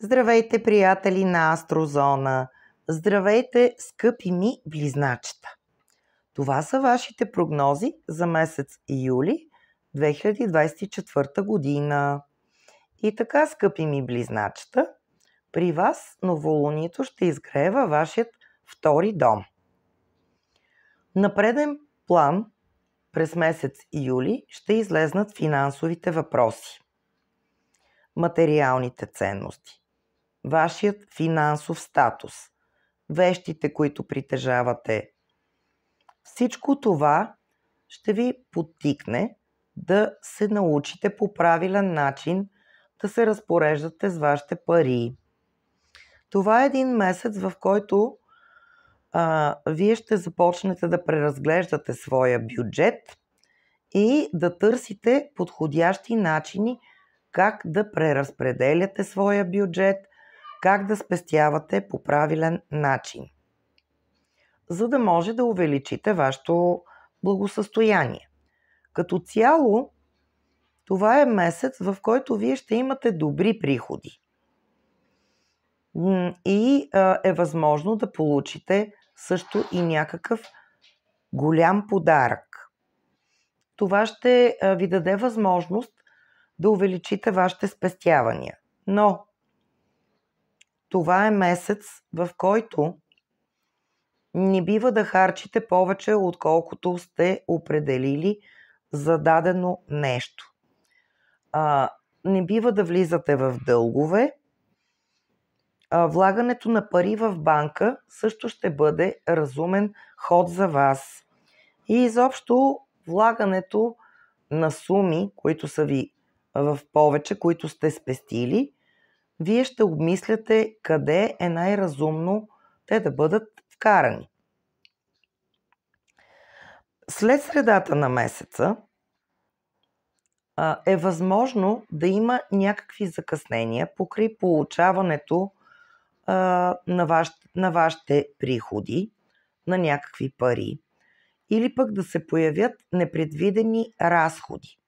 Здравейте, приятели на Астрозона! Здравейте, скъпи ми близначета! Това са вашите прогнози за месец юли 2024 година. И така, скъпи ми близначета, при вас новолунието ще изгрее във вашият втори дом. На преден план през месец юли ще излезнат финансовите въпроси, материалните ценности, вашият финансов статус, вещите, които притежавате. Всичко това ще ви подтикне да се научите по правилен начин да се разпореждате с вашите пари. Това е един месец, в който вие ще започнете да преразглеждате своя бюджет и да търсите подходящи начини как да преразпределяте своя бюджет, как да спестявате по правилен начин, за да може да увеличите вашето благосъстояние. Като цяло, това е месец, в който вие ще имате добри приходи и е възможно да получите също и някакъв голям подарък. Това ще ви даде възможност да увеличите вашите спестявания. Но това е месец, в който не бива да харчите повече, отколкото сте определили за дадено нещо. Не бива да влизате в дългове. Влагането на пари в банка също ще бъде разумен ход за вас. И изобщо влагането на суми, които са ви в повече, които сте спестили, вие ще обмисляте къде е най-разумно те да бъдат вкарани. След средата на месеца е възможно да има някакви закъснения покрай получаването на вашите приходи, на някакви пари, или пък да се появят непредвидени разходи.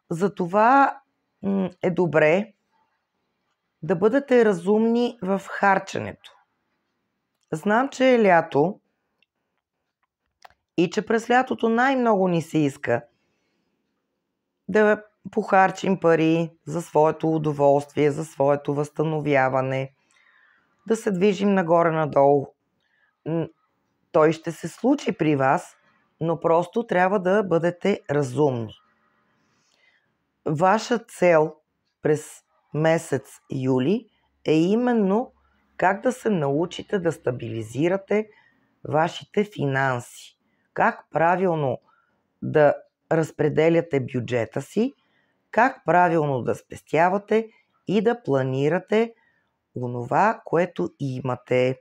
Затова е добре да бъдете разумни в харченето. Знам, че е лято и че през лятото най-много ни се иска да похарчим пари за своето удоволствие, за своето възстановяване, да се движим нагоре-надолу. Той ще се случи при вас, но просто трябва да бъдете разумни. Ваша цел през месец юли е именно как да се научите да стабилизирате вашите финанси, как правилно да разпределяте бюджета си, как правилно да спестявате и да планирате онова, което имате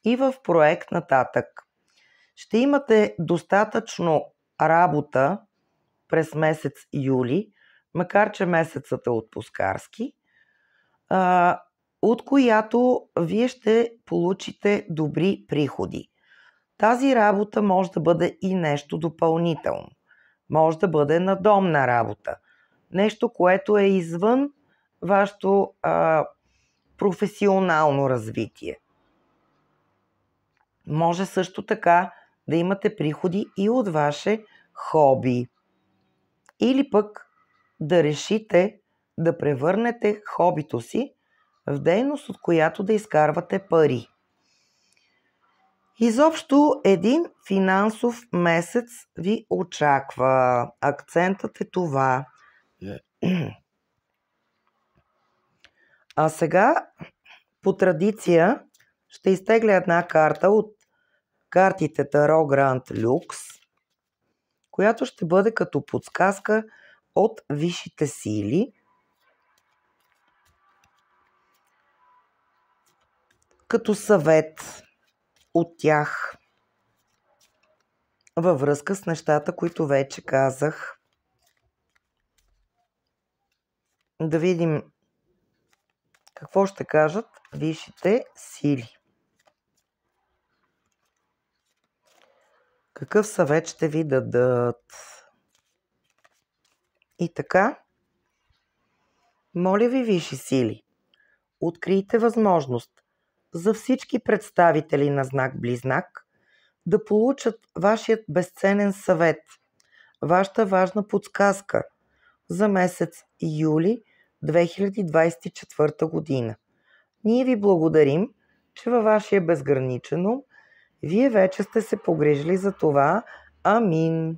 и в проект нататък. Ще имате достатъчно работа през месец юли, макар че месецът е отпускарски, от която вие ще получите добри приходи. Тази работа може да бъде и нещо допълнително. Може да бъде надомна работа. Нещо, което е извън вашето професионално развитие. Може също така да имате приходи и от ваше хоби. Или пък да решите да превърнете хобито си в дейност, от която да изкарвате пари. Изобщо един финансов месец ви очаква. Акцентът е това. А сега, по традиция, ще изтегля една карта от картите Таро Гранд Люкс, която ще бъде като подсказка от висшите сили, като съвет от тях във връзка с нещата, които вече казах. Да видим какво ще кажат висшите сили. Какъв съвет ще ви дадат? И така, моля ви, висши сили, открийте възможност за всички представители на знак Близнак да получат вашият безценен съвет, вашата важна подсказка за месец юли 2024 година. Ние ви благодарим, че във вашия безграничен ум вие вече сте се погрижили за това. Амин!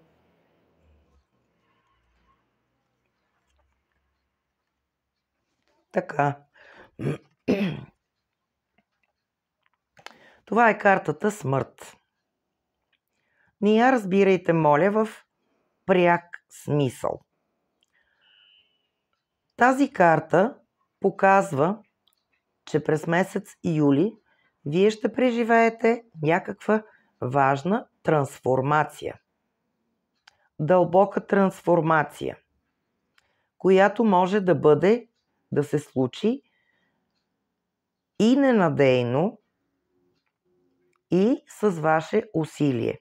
Така. Това е картата Смърт. Не я разбирайте, моля, в пряк смисъл. Тази карта показва, че през месец юли вие ще преживеете някаква важна трансформация. Дълбока трансформация, която може да се случи и ненадейно, и с ваше усилие.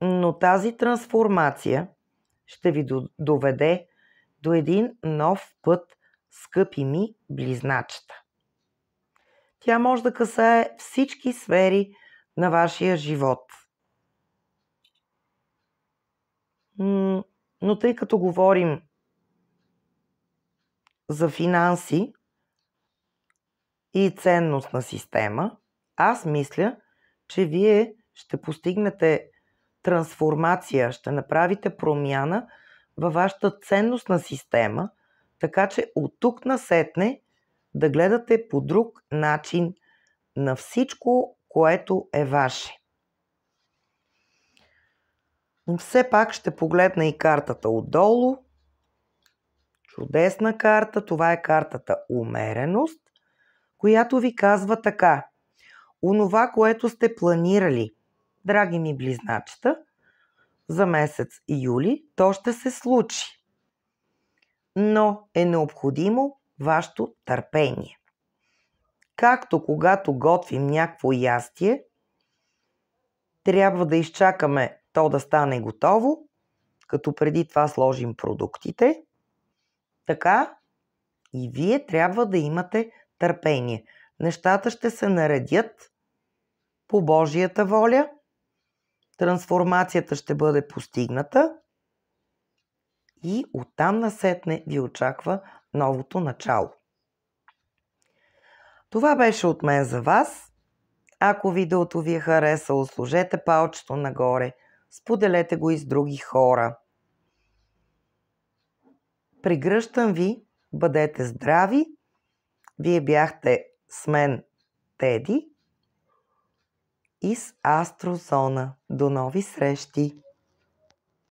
Но тази трансформация ще ви доведе до един нов път, скъпи ми близначета. Тя може да касае всички сфери на вашия живот. Но тъй като говорим за финанси и ценностна система, аз мисля, че вие ще постигнете трансформация, ще направите промяна във вашата ценностна система, така че от тук насетне да гледате по друг начин на всичко, което е ваше. Все пак ще погледна и картата отдолу. Чудесна карта, това е картата Умереност, която ви казва така: онова, което сте планирали, драги ми близначета, за месец юли, то ще се случи. Но е необходимо вашето търпение. Както когато готвим някакво ястие, трябва да изчакаме то да стане готово, като преди това сложим продуктите, така и вие трябва да имате търпение. Нещата ще се наредят по Божията воля, трансформацията ще бъде постигната и оттам насетне ви очаква новото начало. Това беше от мен за вас. Ако видеото ви е харесало, сложете палчето нагоре, споделете го и с други хора. Прегръщам ви, бъдете здрави. Вие бяхте с мен Теди и с Астрозона. До нови срещи!